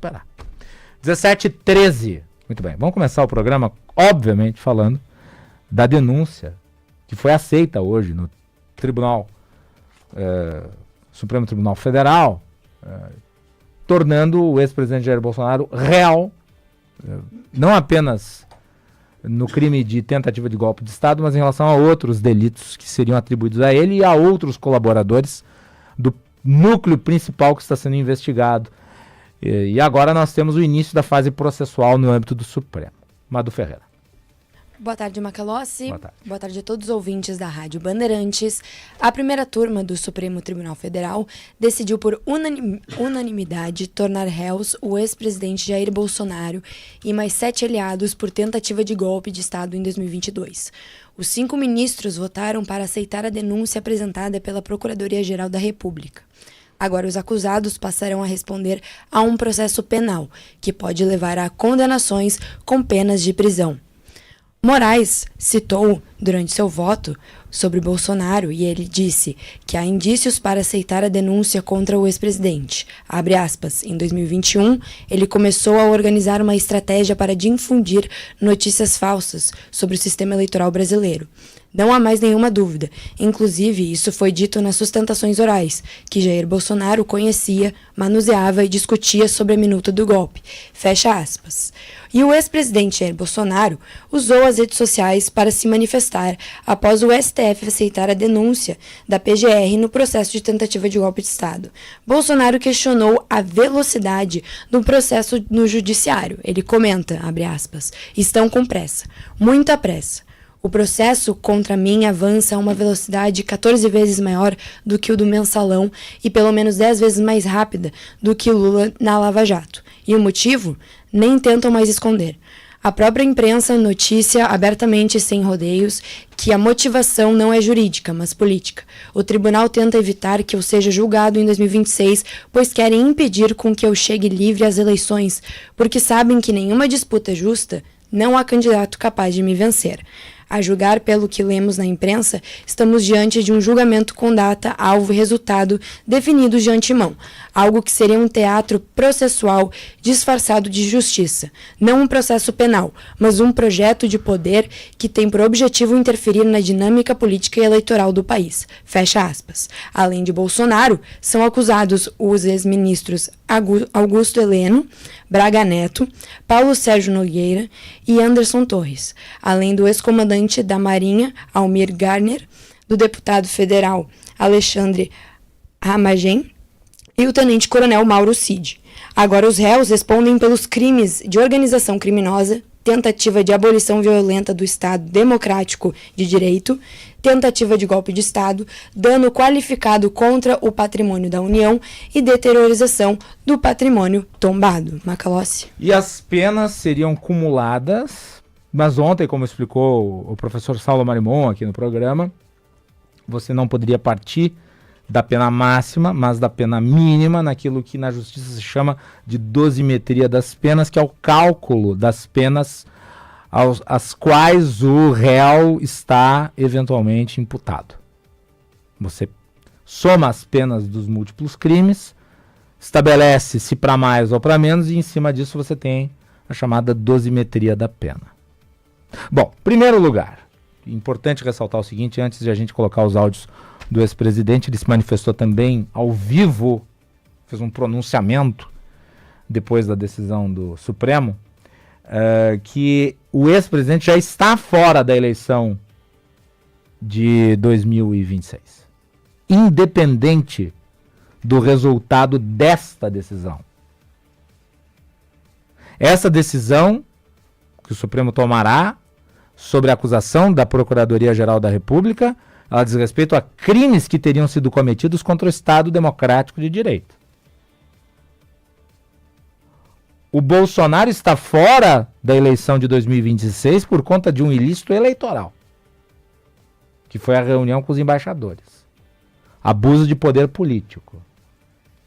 superar. 17h13. Muito bem, vamos começar o programa, obviamente, falando da denúncia que foi aceita hoje no Supremo Tribunal Federal, tornando o ex-presidente Jair Bolsonaro réu, não apenas no crime de tentativa de golpe de Estado, mas em relação a outros delitos que seriam atribuídos a ele e a outros colaboradores do núcleo principal que está sendo investigado. E agora nós temos o início da fase processual no âmbito do Supremo. Madu Ferreira. Boa tarde, Macalossi. Boa tarde. Boa tarde a todos os ouvintes da Rádio Bandeirantes. A primeira turma do Supremo Tribunal Federal decidiu por unanimidade tornar réus o ex-presidente Jair Bolsonaro e mais 7 aliados por tentativa de golpe de Estado em 2022. Os 5 ministros votaram para aceitar a denúncia apresentada pela Procuradoria-Geral da República. Agora, os acusados passarão a responder a um processo penal, que pode levar a condenações com penas de prisão. Moraes citou, durante seu voto, sobre Bolsonaro e ele disse que há indícios para aceitar a denúncia contra o ex-presidente. Abre aspas, em 2021, ele começou a organizar uma estratégia para difundir notícias falsas sobre o sistema eleitoral brasileiro. Não há mais nenhuma dúvida. Inclusive, isso foi dito nas sustentações orais, que Jair Bolsonaro conhecia, manuseava e discutia sobre a minuta do golpe. Fecha aspas. E o ex-presidente Jair Bolsonaro usou as redes sociais para se manifestar após o STF aceitar a denúncia da PGR no processo de tentativa de golpe de Estado. Bolsonaro questionou a velocidade do processo no judiciário. Ele comenta, abre aspas, estão com pressa, muita pressa. O processo contra mim avança a uma velocidade 14 vezes maior do que o do Mensalão e pelo menos 10 vezes mais rápida do que o Lula na Lava Jato. E o motivo? Nem tentam mais esconder. A própria imprensa noticia abertamente, sem rodeios, que a motivação não é jurídica, mas política. O tribunal tenta evitar que eu seja julgado em 2026, pois querem impedir com que eu chegue livre às eleições, porque sabem que nenhuma disputa justa não há candidato capaz de me vencer. A julgar pelo que lemos na imprensa, estamos diante de um julgamento com data, alvo e resultado definidos de antemão, algo que seria um teatro processual disfarçado de justiça, não um processo penal, mas um projeto de poder que tem por objetivo interferir na dinâmica política e eleitoral do país. Fecha aspas. Além de Bolsonaro, são acusados os ex-ministros Augusto Heleno, Braga Neto, Paulo Sérgio Nogueira e Anderson Torres, além do ex-comandante da Marinha, Almir Garner, do deputado federal Alexandre Ramagem e o tenente-coronel Mauro Cid. Agora os réus respondem pelos crimes de organização criminosa, tentativa de abolição violenta do Estado Democrático de Direito, tentativa de golpe de Estado, dano qualificado contra o patrimônio da União e deteriorização do patrimônio tombado. Macalossi. E as penas seriam cumuladas, mas ontem, como explicou o professor Saulo Marimon aqui no programa, você não poderia partir da pena máxima, mas da pena mínima, naquilo que na justiça se chama de dosimetria das penas, que é o cálculo das penas às quais o réu está eventualmente imputado. Você soma as penas dos múltiplos crimes, estabelece se para mais ou para menos, e em cima disso você tem a chamada dosimetria da pena. Bom, primeiro lugar, importante ressaltar o seguinte, antes de a gente colocar os áudios do ex-presidente, ele se manifestou também ao vivo, fez um pronunciamento depois da decisão do Supremo, que o ex-presidente já está fora da eleição de 2026, independente do resultado desta decisão. Essa decisão que o Supremo tomará sobre a acusação da Procuradoria-Geral da República, ela diz respeito a crimes que teriam sido cometidos contra o Estado Democrático de Direito. O Bolsonaro está fora da eleição de 2026 por conta de um ilícito eleitoral, que foi a reunião com os embaixadores. Abuso de poder político.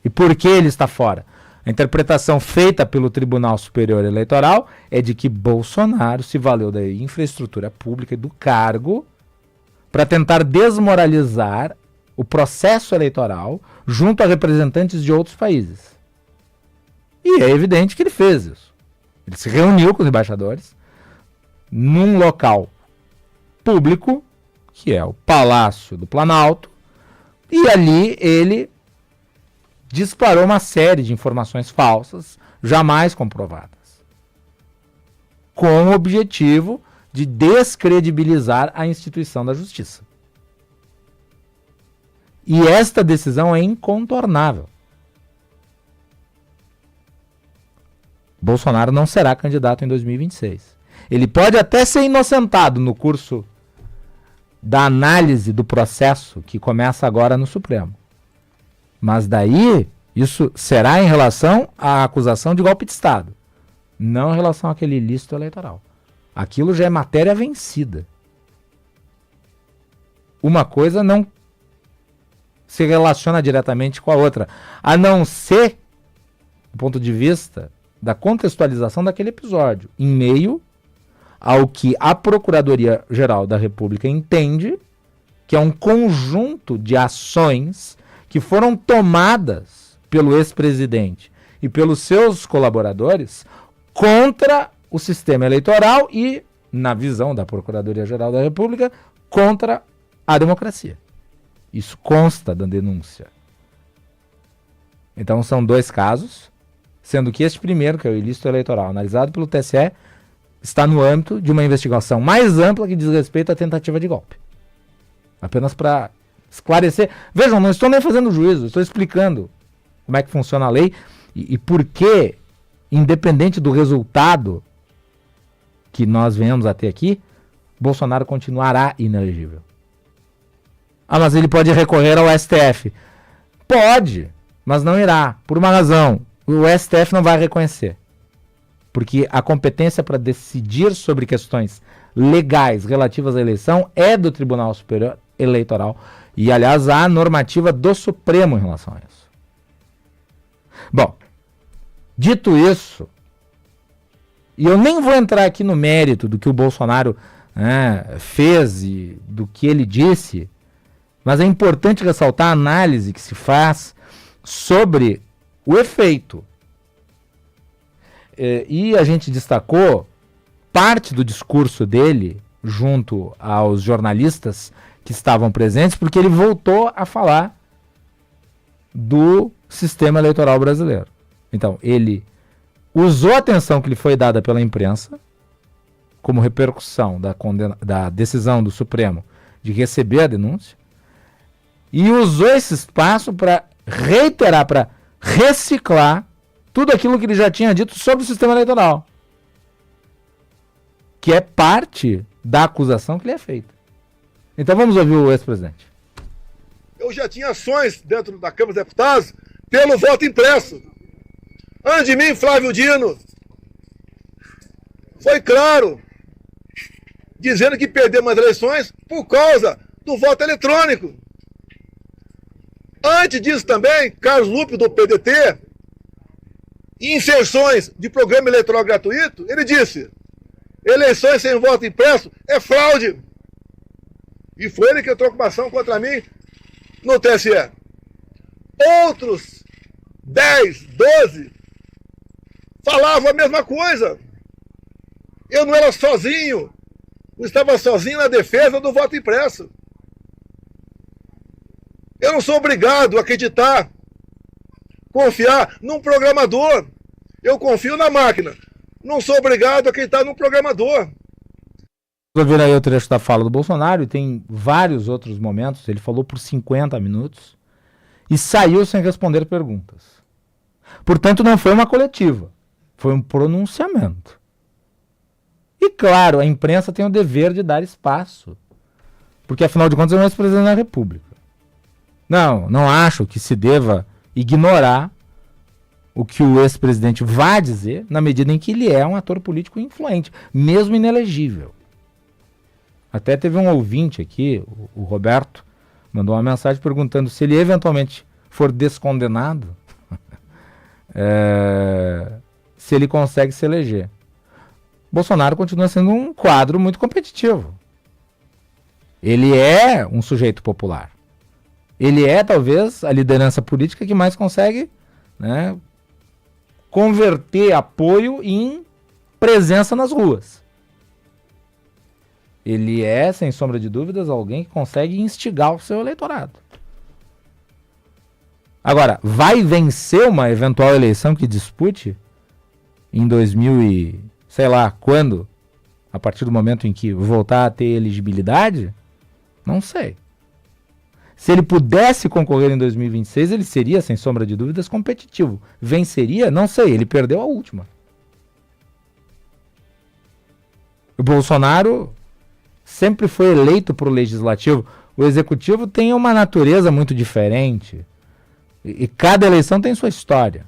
E por que ele está fora? A interpretação feita pelo Tribunal Superior Eleitoral é de que Bolsonaro se valeu da infraestrutura pública e do cargo para tentar desmoralizar o processo eleitoral junto a representantes de outros países. E é evidente que ele fez isso. Ele se reuniu com os embaixadores num local público, que é o Palácio do Planalto, e ali ele disparou uma série de informações falsas, jamais comprovadas, com o objetivo de descredibilizar a instituição da justiça. E esta decisão é incontornável. Bolsonaro não será candidato em 2026. Ele pode até ser inocentado no curso da análise do processo que começa agora no Supremo. Mas daí, isso será em relação à acusação de golpe de Estado, não em relação àquele ilícito eleitoral. Aquilo já é matéria vencida. Uma coisa não se relaciona diretamente com a outra, a não ser do ponto de vista da contextualização daquele episódio, em meio ao que a Procuradoria-Geral da República entende que é um conjunto de ações que foram tomadas pelo ex-presidente e pelos seus colaboradores contra o sistema eleitoral e, na visão da Procuradoria-Geral da República, contra a democracia. Isso consta da denúncia. Então são dois casos, sendo que este primeiro, que é o ilícito eleitoral, analisado pelo TSE, está no âmbito de uma investigação mais ampla que diz respeito à tentativa de golpe. Apenas para esclarecer. Vejam, não estou nem fazendo juízo, estou explicando como é que funciona a lei e por que, independente do resultado que nós venhamos a ter aqui, Bolsonaro continuará inelegível. Ah, mas ele pode recorrer ao STF. Pode, mas não irá, por uma razão. O STF não vai reconhecer. Porque a competência para decidir sobre questões legais relativas à eleição é do Tribunal Superior Eleitoral. E, aliás, há a normativa do Supremo em relação a isso. Bom, dito isso, e eu nem vou entrar aqui no mérito do que o Bolsonaro fez e do que ele disse, mas é importante ressaltar a análise que se faz sobre o efeito. E a gente destacou parte do discurso dele junto aos jornalistas que estavam presentes, porque ele voltou a falar do sistema eleitoral brasileiro. Então, ele usou a atenção que lhe foi dada pela imprensa como repercussão da decisão do Supremo de receber a denúncia e usou esse espaço para reiterar, para reciclar tudo aquilo que ele já tinha dito sobre o sistema eleitoral, que é parte da acusação que lhe é feita. Então vamos ouvir o ex-presidente. Eu já tinha ações dentro da Câmara dos Deputados pelo voto impresso. Antes de mim, Flávio Dino foi claro, dizendo que perdemos as eleições por causa do voto eletrônico. Antes disso também, Carlos Lupe, do PDT, em inserções de programa eleitoral gratuito, ele disse: eleições sem voto impresso é fraude. E foi ele que entrou com uma ação contra mim no TSE. Outros 10, 12 falavam a mesma coisa. Eu não era sozinho, não estava sozinho na defesa do voto impresso. Eu não sou obrigado a acreditar, confiar num programador. Eu confio na máquina. Não sou obrigado a acreditar num programador. Vou ver aí o trecho da fala do Bolsonaro e tem vários outros momentos. Ele falou por 50 minutos e saiu sem responder perguntas. Portanto, não foi uma coletiva. Foi um pronunciamento. E claro, a imprensa tem o dever de dar espaço. Porque afinal de contas é o ex-presidente da República. Não acho que se deva ignorar o que o ex-presidente vai dizer, na medida em que ele é um ator político influente, mesmo inelegível. Até teve um ouvinte aqui, o Roberto, mandou uma mensagem perguntando se ele eventualmente for descondenado, se ele consegue se eleger. Bolsonaro continua sendo um quadro muito competitivo. Ele é um sujeito popular. Ele é, talvez, a liderança política que mais consegue, converter apoio em presença nas ruas. Ele é, sem sombra de dúvidas, alguém que consegue instigar o seu eleitorado. Agora, vai vencer uma eventual eleição que dispute em 2000 e sei lá quando, a partir do momento em que voltar a ter elegibilidade? Não sei. Se ele pudesse concorrer em 2026, ele seria, sem sombra de dúvidas, competitivo. Venceria? Não sei, ele perdeu a última. O Bolsonaro sempre foi eleito para o legislativo. O executivo tem uma natureza muito diferente. E cada eleição tem sua história.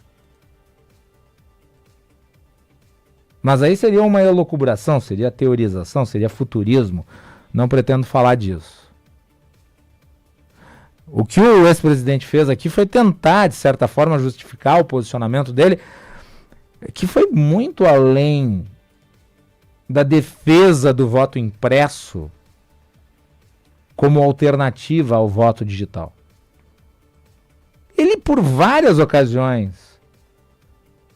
Mas aí seria uma elucubração, seria teorização, seria futurismo. Não pretendo falar disso. O que o ex-presidente fez aqui foi tentar, de certa forma, justificar o posicionamento dele, que foi muito além da defesa do voto impresso como alternativa ao voto digital. Ele, por várias ocasiões,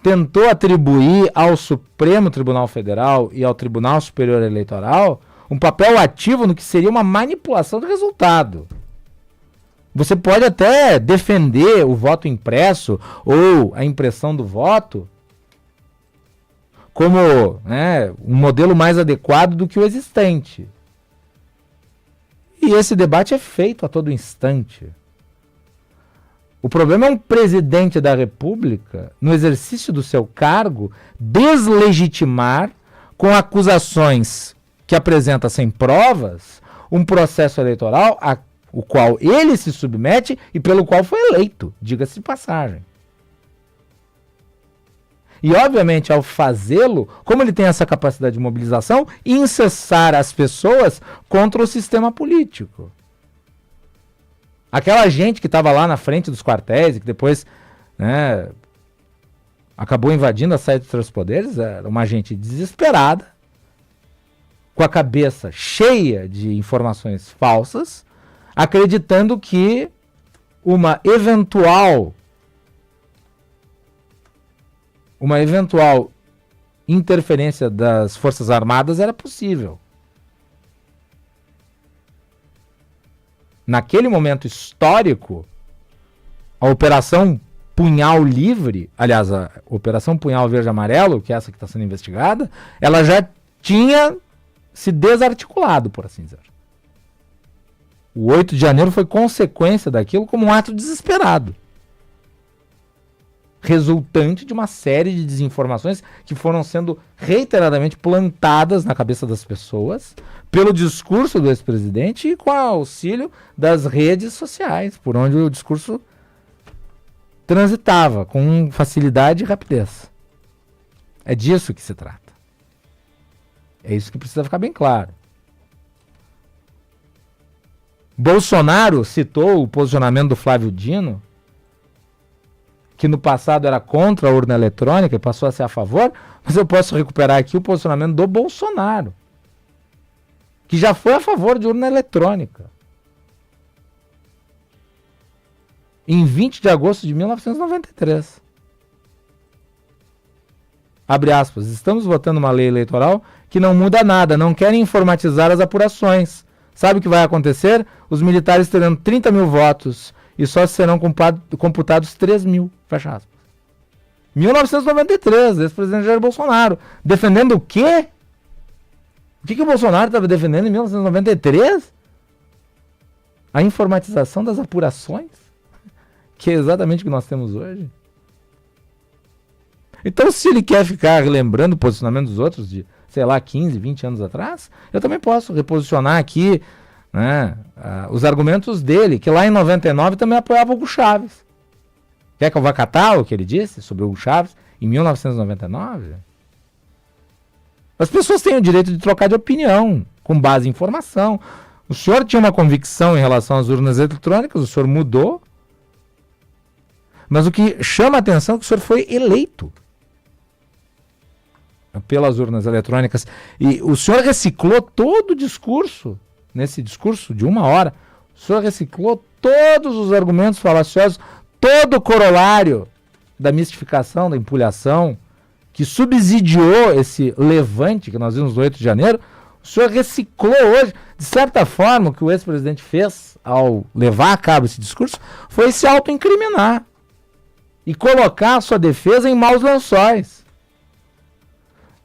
tentou atribuir ao Supremo Tribunal Federal e ao Tribunal Superior Eleitoral um papel ativo no que seria uma manipulação do resultado. Você pode até defender o voto impresso ou a impressão do voto como um modelo mais adequado do que o existente. E esse debate é feito a todo instante. O problema é um presidente da República, no exercício do seu cargo, deslegitimar com acusações que apresenta sem provas um processo eleitoral o qual ele se submete e pelo qual foi eleito, diga-se de passagem. E, obviamente, ao fazê-lo, como ele tem essa capacidade de mobilização, incessar as pessoas contra o sistema político. Aquela gente que estava lá na frente dos quartéis e que depois acabou invadindo a sede dos três poderes, era uma gente desesperada, com a cabeça cheia de informações falsas, acreditando que uma eventual interferência das Forças Armadas era possível. Naquele momento histórico, a Operação Punhal Livre, aliás, a Operação Punhal Verde Amarelo, que é essa que está sendo investigada, ela já tinha se desarticulado, por assim dizer. O 8 de janeiro foi consequência daquilo como um ato desesperado, resultante de uma série de desinformações que foram sendo reiteradamente plantadas na cabeça das pessoas pelo discurso do ex-presidente e com o auxílio das redes sociais, por onde o discurso transitava com facilidade e rapidez. É disso que se trata. É isso que precisa ficar bem claro. Bolsonaro citou o posicionamento do Flávio Dino, que no passado era contra a urna eletrônica e passou a ser a favor, mas eu posso recuperar aqui o posicionamento do Bolsonaro, que já foi a favor de urna eletrônica. Em 20 de agosto de 1993. Abre aspas, estamos votando uma lei eleitoral que não muda nada, não querem informatizar as apurações. Sabe o que vai acontecer? Os militares terão 30 mil votos e só serão computados 3 mil. Fecha aspas. 1993, ex-presidente Jair Bolsonaro. Defendendo o quê? O que o Bolsonaro estava defendendo em 1993? A informatização das apurações? Que é exatamente o que nós temos hoje. Então, se ele quer ficar lembrando o posicionamento dos outros de, sei lá, 15, 20 anos atrás, eu também posso reposicionar aqui os argumentos dele, que lá em 99 também apoiava o Hugo Chávez. Quer que eu vá catar o que ele disse sobre o Hugo Chávez em 1999? As pessoas têm o direito de trocar de opinião, com base em informação. O senhor tinha uma convicção em relação às urnas eletrônicas, o senhor mudou. Mas o que chama a atenção é que o senhor foi eleito pelas urnas eletrônicas. E o senhor reciclou todo o discurso, nesse discurso de 1 hora, o senhor reciclou todos os argumentos falaciosos, todo o corolário da mistificação, da empulhação, que subsidiou esse levante que nós vimos no 8 de janeiro, o senhor reciclou hoje. De certa forma, o que o ex-presidente fez ao levar a cabo esse discurso foi se auto-incriminar e colocar a sua defesa em maus lençóis.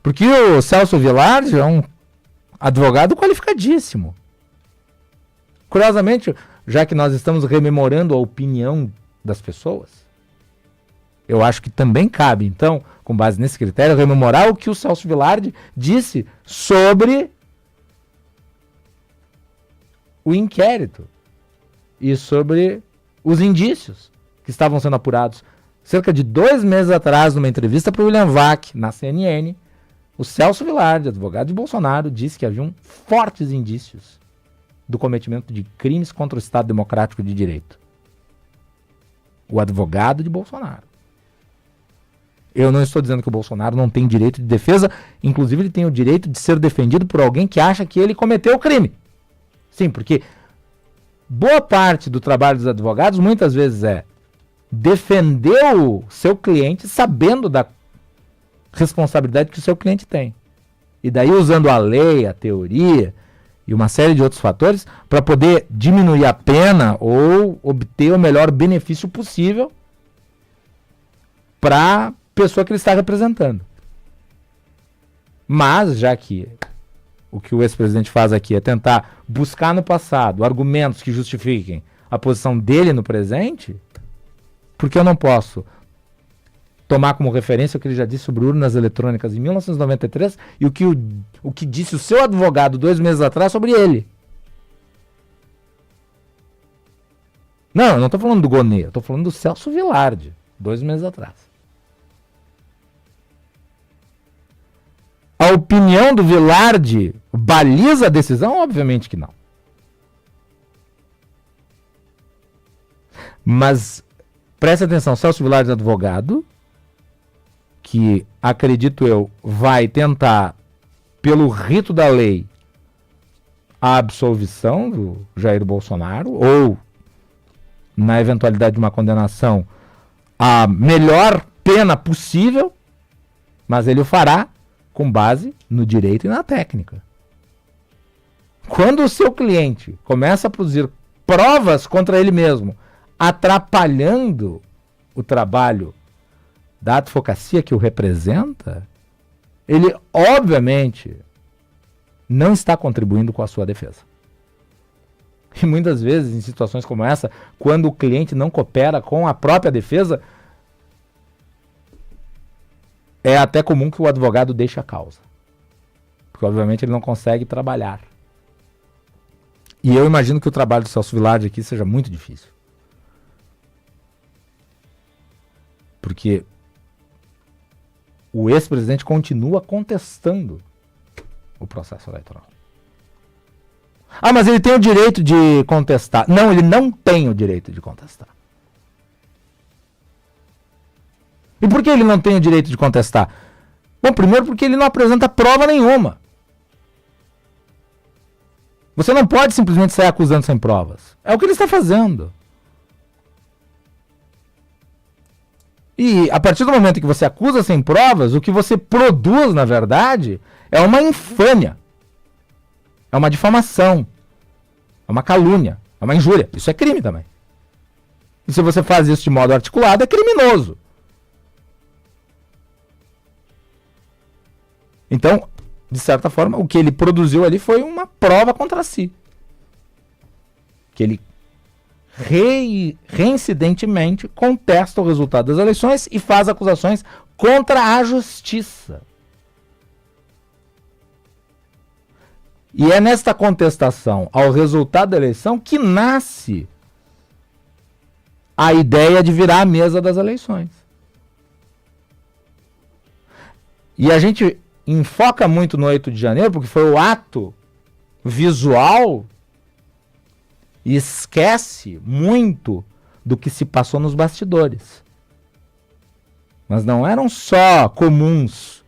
Porque o Celso Vilardi é um advogado qualificadíssimo. Curiosamente, já que nós estamos rememorando a opinião das pessoas, eu acho que também cabe, então, com base nesse critério, rememorar o que o Celso Vilardi disse sobre o inquérito e sobre os indícios que estavam sendo apurados. Cerca de 2 meses atrás, numa entrevista para o William Vac, na CNN, o Celso Vilardi, advogado de Bolsonaro, disse que haviam fortes indícios do cometimento de crimes contra o Estado Democrático de Direito. O advogado de Bolsonaro. Eu não estou dizendo que o Bolsonaro não tem direito de defesa, inclusive ele tem o direito de ser defendido por alguém que acha que ele cometeu o crime. Sim, porque boa parte do trabalho dos advogados muitas vezes é defender o seu cliente sabendo da responsabilidade que o seu cliente tem. E daí usando a lei, a teoria e uma série de outros fatores para poder diminuir a pena ou obter o melhor benefício possível para a pessoa que ele está representando. Mas, já que o que o ex-presidente faz aqui é tentar buscar no passado argumentos que justifiquem a posição dele no presente, porque eu não posso tomar como referência o que ele já disse sobre urnas eletrônicas em 1993 e o que disse o seu advogado 2 meses atrás sobre ele. Não, eu não estou falando do Gonê, eu estou falando do Celso Vilardi, 2 meses atrás. A opinião do Vilardi baliza a decisão? Obviamente que não. Mas preste atenção, Celso Vilardi é advogado, que, acredito eu, vai tentar, pelo rito da lei, a absolvição do Jair Bolsonaro, ou, na eventualidade de uma condenação, a melhor pena possível, mas ele o fará com base no direito e na técnica. Quando o seu cliente começa a produzir provas contra ele mesmo, atrapalhando o trabalho da advocacia que o representa, ele obviamente não está contribuindo com a sua defesa. E muitas vezes, em situações como essa, quando o cliente não coopera com a própria defesa, é até comum que o advogado deixe a causa. Porque obviamente ele não consegue trabalhar. E eu imagino que o trabalho do Celso Vilardi aqui seja muito difícil. Porque o ex-presidente continua contestando o processo eleitoral. Ah, mas ele tem o direito de contestar. Não, ele não tem o direito de contestar. E por que ele não tem o direito de contestar? Bom, primeiro porque ele não apresenta prova nenhuma. Você não pode simplesmente sair acusando sem provas. É o que ele está fazendo. E a partir do momento em que você acusa sem provas, o que você produz, na verdade, é uma infâmia. É uma difamação. É uma calúnia. É uma injúria. Isso é crime também. E se você faz isso de modo articulado, é criminoso. Então, de certa forma, o que ele produziu ali foi uma prova contra si. Que ele reincidentemente contesta o resultado das eleições e faz acusações contra a justiça. E é nesta contestação ao resultado da eleição que nasce a ideia de virar a mesa das eleições. E a gente enfoca muito no 8 de janeiro, porque foi o ato visual, e esquece muito do que se passou nos bastidores. Mas não eram só comuns,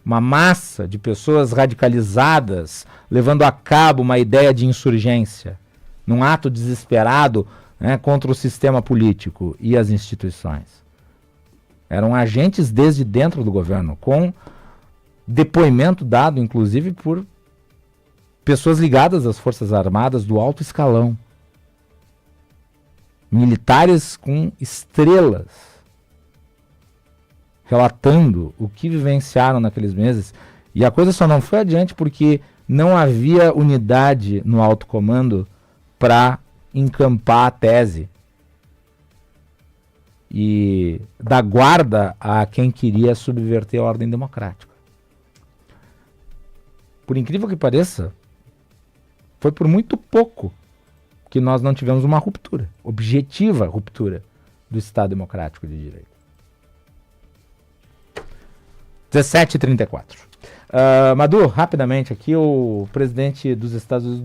uma massa de pessoas radicalizadas, levando a cabo uma ideia de insurgência, num ato desesperado, né, contra o sistema político e as instituições. Eram agentes desde dentro do governo, com depoimento dado, inclusive, por pessoas ligadas às Forças Armadas do alto escalão. Militares com estrelas, relatando o que vivenciaram naqueles meses. E a coisa só não foi adiante porque não havia unidade no alto comando para encampar a tese e dar guarda a quem queria subverter a ordem democrática. Por incrível que pareça, foi por muito pouco que nós não tivemos uma ruptura, objetiva ruptura do Estado Democrático de Direito. 17h34. Maduro, rapidamente aqui, o presidente dos Estados Unidos,